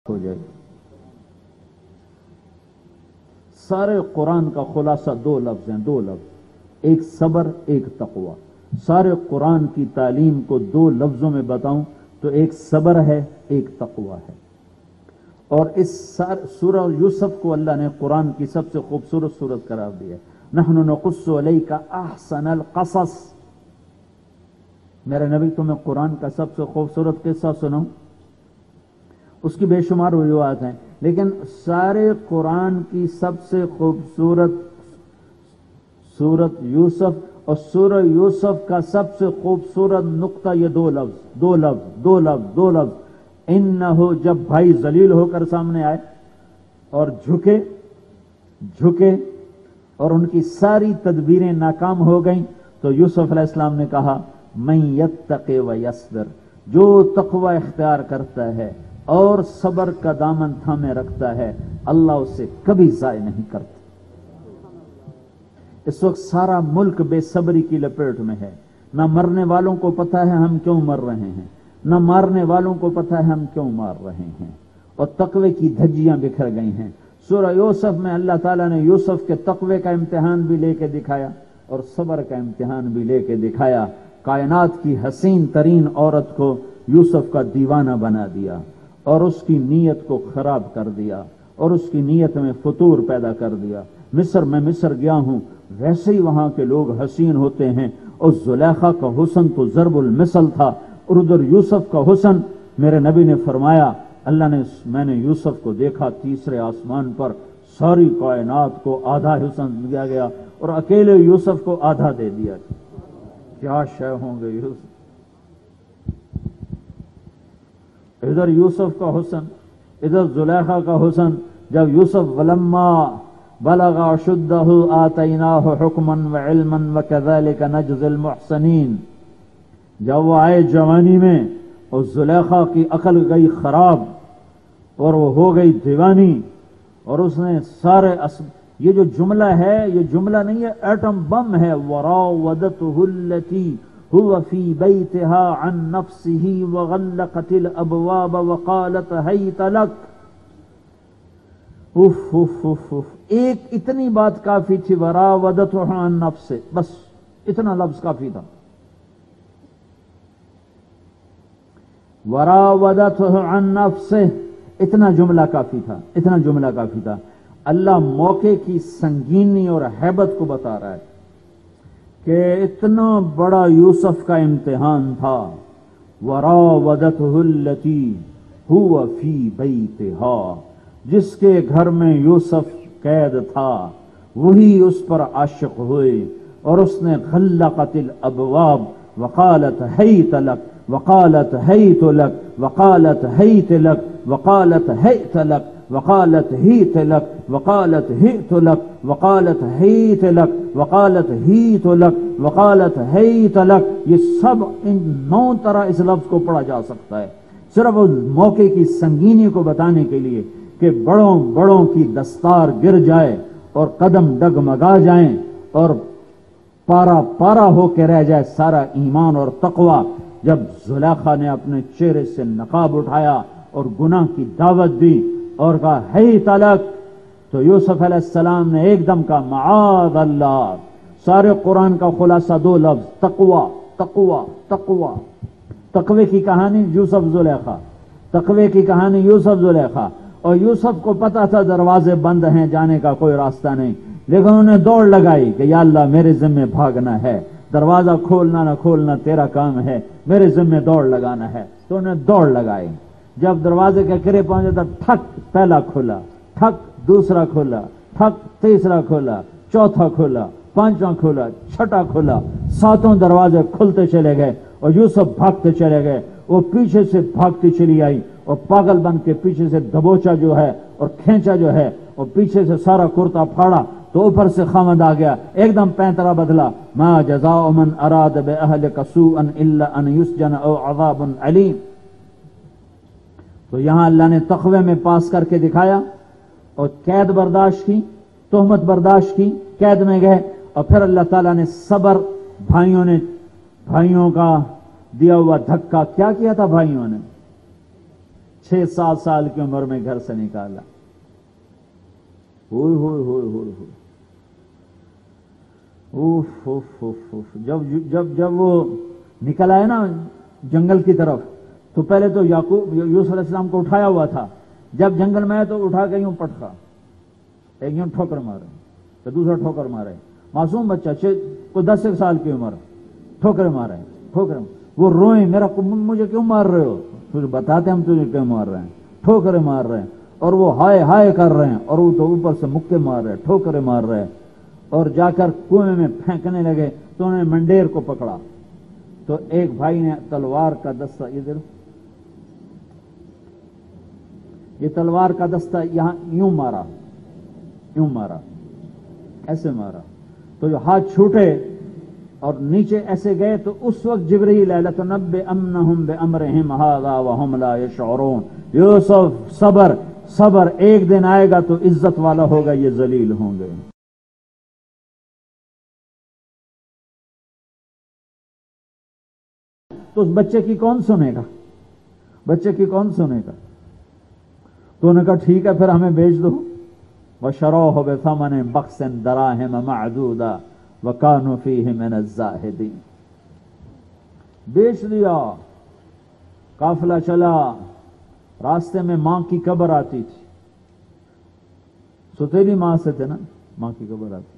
ہو جائے گی۔ سارے قرآن کا خلاصہ دو لفظ ہیں، دو لفظ، ایک صبر ایک تقوی۔ سارے قرآن کی تعلیم کو دو لفظوں میں بتاؤں تو ایک صبر ہے ایک تقوی ہے۔ اور اس سورہ یوسف کو اللہ نے قرآن کی سب سے خوبصورت سورت قرار دیا ہے۔ نحن نقص علیک احسن القصص، میرے نبی تمہیں قرآن کا سب سے خوبصورت قصہ سناؤں؟ اس کی بے شمار روایات ہیں، لیکن سارے قرآن کی سب سے خوبصورت سورت یوسف، اور سورہ یوسف کا سب سے خوبصورت نقطہ یہ دو لفظ انہو، جب بھائی ذلیل ہو کر سامنے آئے اور جھکے اور ان کی ساری تدبیریں ناکام ہو گئیں تو یوسف علیہ السلام نے کہا من یتقی و یصبر، جو تقوی اختیار کرتا ہے اور صبر کا دامن تھامے رکھتا ہے اللہ اسے کبھی ضائع نہیں کرتا۔ اس وقت سارا ملک بے صبری کی لپیٹ میں ہے، نہ مرنے والوں کو پتہ ہے ہم کیوں مر رہے ہیں، نہ مارنے والوں کو پتہ ہے ہم کیوں مار رہے ہیں، اور تقوی کی دھجیاں بکھر گئی ہیں۔ سورہ یوسف میں اللہ تعالیٰ نے یوسف کے تقوی کا امتحان بھی لے کے دکھایا اور صبر کا امتحان بھی لے کے دکھایا۔ کائنات کی حسین ترین عورت کو یوسف کا دیوانہ بنا دیا اور اس کی نیت کو خراب کر دیا اور اس کی نیت میں فتور پیدا کر دیا۔ میں مصر گیا ہوں، ویسے ہی وہاں کے لوگ حسین ہوتے ہیں، اور زلیخا کا حسن تو ضرب المثل تھا، اور ادھر یوسف کا حسن، میرے نبی نے فرمایا میں نے یوسف کو دیکھا تیسرے آسمان پر، ساری کائنات کو آدھا حسن دیا گیا اور اکیلے یوسف کو آدھا دے دیا۔ کیا شے ہوں گے یوسف، ادھر یوسف کا حسن ادھر زلیخا کا حسن۔ جب یوسف ولما بلغ اشدہ آتیناہ حکما وعلما وکذالک نجزی المحسنین، جب وہ آئے جوانی میں اور زلیخا کی عقل گئی خراب اور وہ ہو گئی دیوانی، اور اس نے سارے یہ جو جملہ ہے یہ جملہ نہیں ہے، ایٹم بم ہے۔ وراودته التي هو في بيتها عن نفسه وغلقت الابواب وقالت هيت لك۔ ایک اتنی بات کافی تھی، وراودته عن نفسه، بس اتنا لفظ کافی تھا، وراودته عن نفسه، اتنا جملہ کافی تھا۔ اللہ موقع کی سنگینی اور ہیبت کو بتا رہا ہے کہ اتنا بڑا یوسف کا امتحان تھا۔ وراودته التي هو في بيتها، جس کے گھر میں یوسف قید تھا وہی اس پر عاشق ہوئے، اور اس نے غلقت الابواب وقالت هيت لك وقالت هيت لك وقالت هيت لك وقالت هيت لك وقالت هيت لك وقالت هيت لك وقالت هيت لك وقالت هيت لك وقالت هيت لك، یہ سب ان 9 طرح اس لفظ کو پڑھا جا سکتا ہے، صرف اس موقع کی سنگینی کو بتانے کے لیے کہ بڑوں کی دستار گر جائے اور قدم ڈگمگا جائیں اور پارا ہو کے رہ جائے سارا ایمان اور تقوی۔ جب زلیخا نے اپنے چہرے سے نقاب اٹھایا اور گناہ کی دعوت دی اور کہا ہے تلک، تو یوسف علیہ السلام نے ایک دم کہا معاذ اللہ۔ سارے قرآن کا خلاصہ 2 لفظ، تقوی تقوی تقوی۔ تقوی کی کہانی یوسف زلیخا، تقوی کی کہانی یوسف زلیخا، اور یوسف کو پتا تھا دروازے بند ہیں، جانے کا کوئی راستہ نہیں، لیکن انہوں نے دوڑ لگائی کہ یا اللہ میرے ذمہ بھاگنا ہے، دروازہ کھولنا نہ کھولنا تیرا کام ہے، میرے ذمہ دوڑ لگانا ہے۔ تو انہیں دوڑ لگائی، جب دروازے کے قریب پہنچے تو ٹھک پہلا کھلا، ٹھک دوسرا کھلا، ٹھک تیسرا کھلا، چوتھا کھلا، 5واں کھلا، 6واں کھلا، 7 دروازے کھلتے چلے گئے اور یوسف بھاگتے چلے گئے۔ وہ پیچھے سے بھاگتی چلی آئی اور پاگل بن کے پیچھے سے دبوچا جو ہے اور کھینچا جو ہے اور پیچھے سے سارا کرتا پھاڑا تو اوپر سے خامد آ گیا، ایک دم پینترا بدلا، ما جزاء من اراد باہلک سوءا الا ان یسجن او عذاب علیم۔ تو یہاں اللہ نے تقوی میں پاس کر کے دکھایا اور قید برداشت کی، تہمت برداشت کی، قید میں گئے، اور پھر اللہ تعالیٰ نے صبر، بھائیوں کا دیا ہوا دھکا کیا کیا تھا؟ بھائیوں نے 6-7 سال کی عمر میں گھر سے نکالا. ہوئے ہوئے ہوئے ہوئے ہوئے اوف اوف اوف اوف. جب وہ نکل آئے نا جنگل کی طرف تو پہلے تو یوسف علیہ السلام کو اٹھایا ہوا تھا. جب جنگل میں آئے تو اٹھا کے یوں پٹخا, ایک یوں ٹھوکر مارے تو دوسرا ٹھوکر مارے. معصوم بچہ کوئی 10 سال کی عمر, ٹھوکر مارے ٹھوکر. وہ روئیں مجھے کیوں مار رہے ہو؟ تجھے بتاتے ہم تجھے کیوں مار رہے ہیں. ٹھوکریں مار رہے ہیں اور وہ ہائے ہائے کر رہے ہیں اور وہ تو اوپر سے مکے مار رہے ہیں, ٹھوکریں مار رہے ہیں. اور جا کر کنویں میں پھینکنے لگے تو انہوں نے منڈیر کو پکڑا تو ایک بھائی نے تلوار کا دستہ, یہ تلوار کا دستہ یہاں یوں مارا ایسے مارا تو جو ہاتھ چھوٹے اور نیچے ایسے گئے تو اس وقت جبریل آیا لَتُنَبِّئَنَّهُم بِأَمْرِهِمْ هَٰذَا وَهُمْ لَا يَشْعُرُونَ. یوسف صبر, ایک دن آئے گا تو عزت والا ہوگا, یہ ذلیل ہوں گے. تو اس بچے کی کون سنے گا؟ تو انہوں نے کہا ٹھیک ہے پھر ہمیں بیچ دو. وَشَرَوْهُ بِثَمَنٍ بَخْسٍ دَرَاهِمَ مَعْدُودَةٍ وَكَانُوا فِيهِ مِنَ الزَّاهِدِينَ. بیچ دیا. قافلہ چلا, راستے میں ماں کی قبر آتی تھی, ستیلی ماں سے تھے نا, ماں کی قبر آتی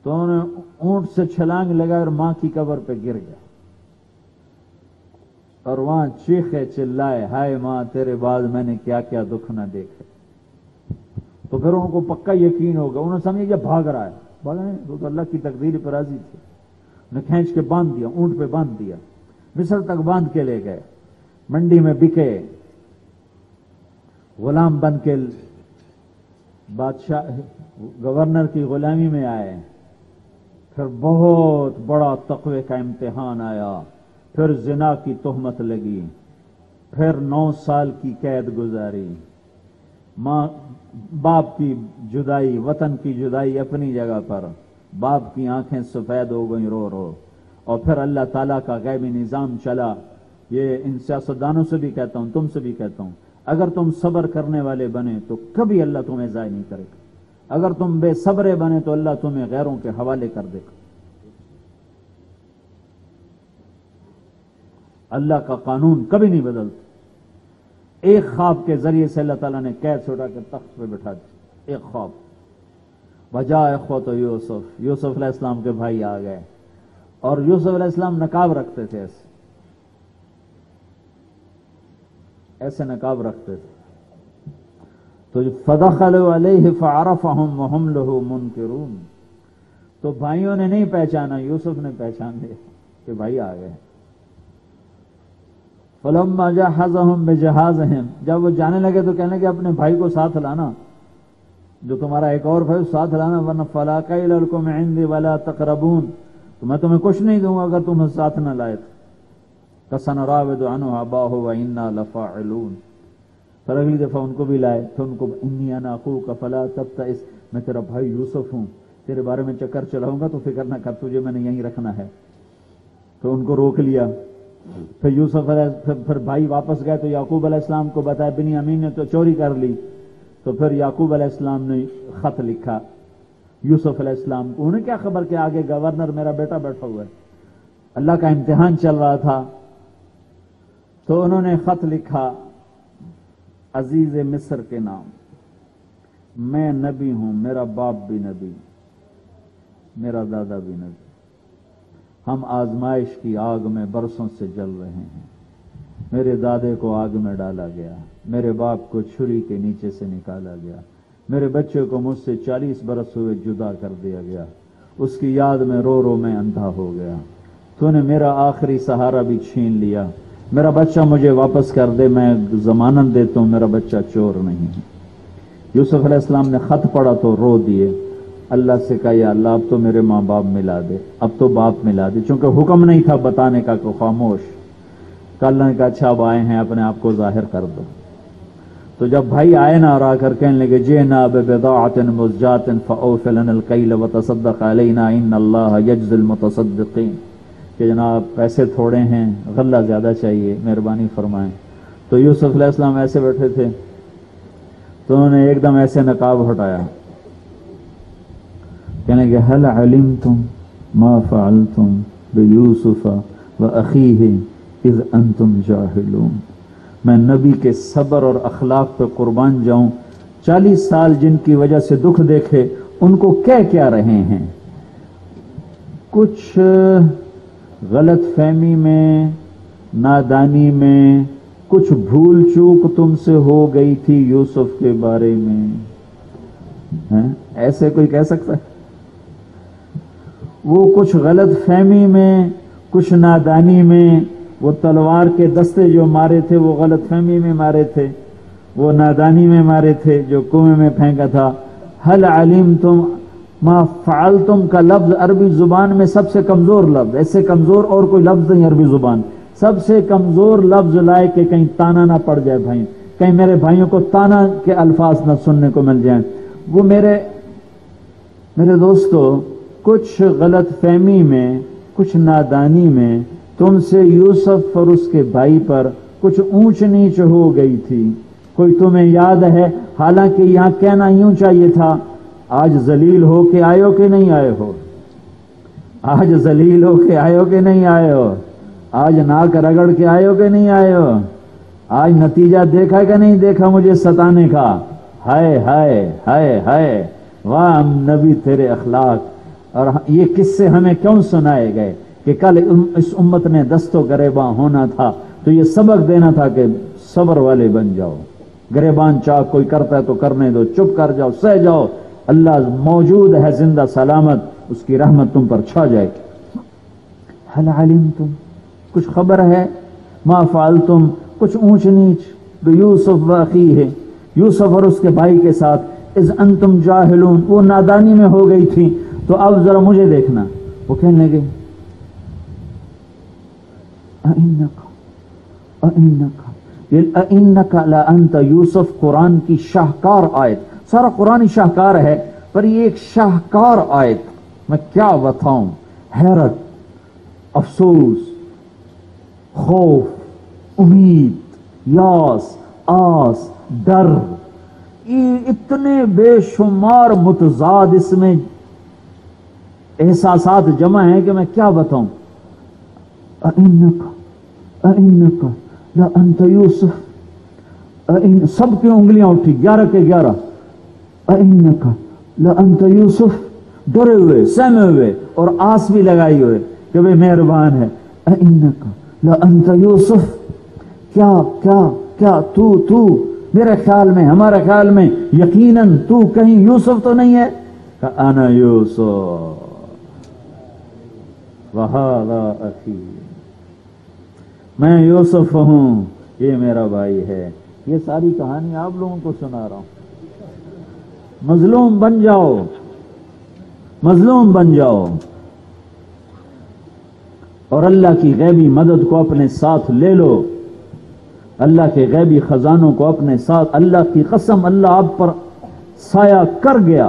تو انہوں نے اونٹ سے چھلانگ لگا اور ماں کی قبر پہ گر گیا اور وہاں چیخے چلائے, ہائے ماں تیرے بعد میں نے کیا کیا دکھ نہ دیکھے. تو پھر ان کو پکا یقین ہوگا, انہوں نے سمجھا کہ بھاگ رہا ہے. بھاگا نہیں, وہ تو اللہ کی تقدیر پر راضی تھے. انہیں کھینچ کے باندھ دیا, اونٹ پہ باندھ دیا, مصر تک باندھ کے لے گئے. منڈی میں بکے, غلام بن کے بادشاہ گورنر کی غلامی میں آئے. پھر بہت بڑا تقوی کا امتحان آیا, پھر زنا کی تہمت لگی, پھر 9 سال کی قید گزاری. ماں باپ کی جدائی, وطن کی جدائی اپنی جگہ پر, باپ کی آنکھیں سفید ہو گئیں رو. اور پھر اللہ تعالیٰ کا غیبی نظام چلا. یہ ان سیاستدانوں سے بھی کہتا ہوں, تم سے بھی کہتا ہوں, اگر تم صبر کرنے والے بنے تو کبھی اللہ تمہیں ضائع نہیں کرے گا. اگر تم بے صبرے بنے تو اللہ تمہیں غیروں کے حوالے کر دے گا. اللہ کا قانون کبھی نہیں بدلتا. ایک خواب کے ذریعے سے اللہ تعالیٰ نے قید چھوڑا کے تخت پہ بٹھا دیا, ایک خواب. وجاء اخوۃ یوسف علیہ السلام کے بھائی آ گئے اور یوسف علیہ السلام نقاب رکھتے تھے, ایسے نقاب رکھتے تھے. تو فدخلوا علیہ فعرفہم وہم لہ منکرون. تو بھائیوں نے نہیں پہچانا, یوسف نے پہچان لیا کہ بھائی آ گئے. فلما جہزہم بجہازہم, جب وہ جانے لگے تو کہنے لگے اپنے بھائی کو ساتھ لانا, جو تمہارا ایک اور بھائی ساتھ لانا, ورنہ فلا کیل لکم عندی ولا تقربون, تو میں تمہیں کچھ نہیں دوں گا اگر تم ساتھ نہ لائے. فسنراود عنہ اباہ وانا لفاعلون. پھر اگلی دفعہ ان کو بھی لائے, پھر ان کو انی انا اخوک فلا تبتئس, میں تیرا بھائی یوسف ہوں, تیرے بارے میں چکر چلاؤں گا تو فکر نہ کر, تجھے میں نے یہیں رکھنا ہے. تو ان کو روک لیا. پھر بھائی واپس گئے تو یعقوب علیہ السلام کو بتایا, بنیامین نے تو چوری کر لی. تو پھر یعقوب علیہ السلام نے خط لکھا یوسف علیہ السلام کو. انہیں کیا خبر کہ آگے گورنر میرا بیٹا بیٹھا ہوا ہے, اللہ کا امتحان چل رہا تھا. تو انہوں نے خط لکھا عزیز مصر کے نام, میں نبی ہوں, میرا باپ بھی نبی, میرا دادا بھی نبی, ہم آزمائش کی آگ میں برسوں سے جل رہے ہیں. میرے دادے کو آگ میں ڈالا گیا, میرے باپ کو چھری کے نیچے سے نکالا گیا, میرے بچے کو مجھ سے 40 برس ہوئے جدا کر دیا گیا, اس کی یاد میں رو میں اندھا ہو گیا. تو نے میرا آخری سہارا بھی چھین لیا, میرا بچہ مجھے واپس کر دے, میں ضمانت دیتا ہوں میرا بچہ چور نہیں ہے. یوسف علیہ السلام نے خط پڑھا تو رو دیے, اللہ سے کہا یا اللہ اب تو میرے ماں باپ ملا دے, اب تو باپ ملا دے, چونکہ حکم نہیں تھا بتانے کا کہ خاموش. اللہ نے کہا اچھا اب آئے ہیں اپنے آپ کو ظاہر کر دو. تو جب بھائی آئے نا اور آ کر کہنے لگے جئنا ببضاعۃ مزجاۃ فاوف لنا الکیل وتصدق علینا ان اللہ یجزی المتصدقین, کہ جناب پیسے تھوڑے ہیں, غلہ زیادہ چاہیے, مہربانی فرمائیں. تو یوسف علیہ السلام ایسے بیٹھے تھے، تو انہوں نے ایک دم ایسے نقاب ہٹایا، کہنے کہ هل علمتم ما فعلتم بیوسف واخیہ اذ انتم جاہلون۔ میں نبی کے صبر اور اخلاق پہ قربان جاؤں، 40 سال جن کی وجہ سے دکھ دیکھے، ان کو کہہ کیا رہے ہیں؟ کچھ غلط فہمی میں، نادانی میں، کچھ بھول چوک تم سے ہو گئی تھی یوسف کے بارے میں، ایسے کوئی کہہ سکتا ہے؟ وہ کچھ غلط فہمی میں، کچھ نادانی میں، وہ تلوار کے دستے جو مارے تھے وہ غلط فہمی میں مارے تھے، وہ نادانی میں مارے تھے جو کنویں میں پھینکا تھا۔ هل علمتم ما فعلتم کا لفظ عربی زبان میں سب سے کمزور لفظ، ایسے کمزور اور کوئی لفظ نہیں عربی زبان، سب سے کمزور لفظ لائے کہ کہیں تانا نہ پڑ جائے بھائی، کہیں میرے بھائیوں کو تانا کے الفاظ نہ سننے کو مل جائیں۔ وہ میرے دوستو، کچھ غلط فہمی میں، کچھ نادانی میں تم سے یوسف اور اس کے بھائی پر کچھ اونچ نیچ ہو گئی تھی، کوئی تمہیں یاد ہے؟ حالانکہ یہاں کہنا یوں چاہیے تھا، آج ذلیل ہو کے آئے ہو کہ نہیں آئے ہو؟ آج ذلیل ہو کے آئے ہو کہ نہیں آئے ہو؟ آج ناک رگڑ کے آئے ہو کہ نہیں آئے ہو؟ آج نتیجہ دیکھا کہ نہیں دیکھا مجھے ستانے کا؟ ہائے ہائے ہائے ہائے، واہ نبی تیرے اخلاق۔ اور یہ قصے ہمیں کیوں سنائے گئے کہ کل اس امت نے دست و گریباں ہونا تھا، تو یہ سبق دینا تھا کہ صبر والے بن جاؤ، گریبان چاک کوئی کرتا ہے تو کرنے دو، چپ کر جاؤ، سہ جاؤ، اللہ موجود ہے زندہ سلامت، اس کی رحمت تم پر چھا جائے گی۔ هل علمتم، کچھ خبر ہے؟ ما فعلتم، کچھ اونچ نیچ، بیوسف واخیہ، یوسف اور اس کے بھائی کے ساتھ، اذ انتم جاہلون، وہ نادانی میں ہو گئی تھی۔ تو اب ذرا مجھے دیکھنا، وہ کہنے لگے اِنَّكَ لَأَنْتَ یوسف، قرآن کی شاہکار آیت، سارا قرآن شاہکار ہے، پر یہ ایک شاہکار آیت میں کیا بتاؤں، حیرت، افسوس، خوف، امید، یاس، آس، ڈر، یہ اتنے بے شمار متضاد اس میں احساسات جمع ہیں کہ میں کیا بتاؤں۔ اِنَّكَ لَأَنْتَ یوسف، سب کی انگلیاں اٹھی، 11 کے 11، اِنَّكَ لَأَنْتَ یوسف، ڈرے ہوئے، سہمے ہوئے، اور آس بھی لگائی ہوئے کہ بھئی مہربان ہے۔ اِنَّكَ لَأَنْتَ یوسف، کیا تو میرے خیال میں، ہمارے خیال میں یقیناً تو کہیں یوسف تو نہیں ہے؟ انا یوسف وہذا اخی، میں یوسف ہوں، یہ میرا بھائی ہے۔ یہ ساری کہانی آپ لوگوں کو سنا رہا ہوں۔ مظلوم بن جاؤ، مظلوم بن جاؤ، اور اللہ کی غیبی مدد کو اپنے ساتھ لے لو، اللہ کے غیبی خزانوں کو اپنے ساتھ۔ اللہ کی قسم، اللہ آپ پر سایہ کر گیا،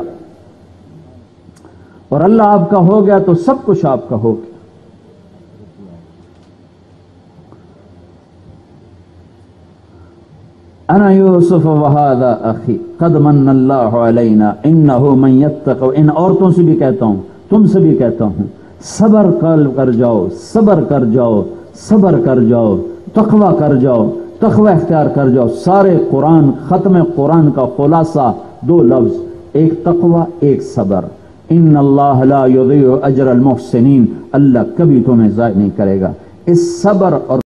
اور اللہ آپ کا ہو گیا تو سب کچھ آپ کا ہو گیا۔ انا یوسف وہذا اخی قد من اللہ علینا انہ من یتق، ان عورتوں سے بھی کہتا ہوں، تم سے بھی کہتا ہوں، صبر کر جاؤ، صبر کر جاؤ، صبر کر جاؤ، تقوی کر جاؤ، تقوی اختیار کر جاؤ۔ سارے قرآن، ختم قرآن کا خلاصہ 2 لفظ، ایک تقوی، ایک صبر۔ ان اللہ لا یضیع اجر المحسنین، اللہ کبھی تمہیں ضائع نہیں کرے گا۔ اس صبر اور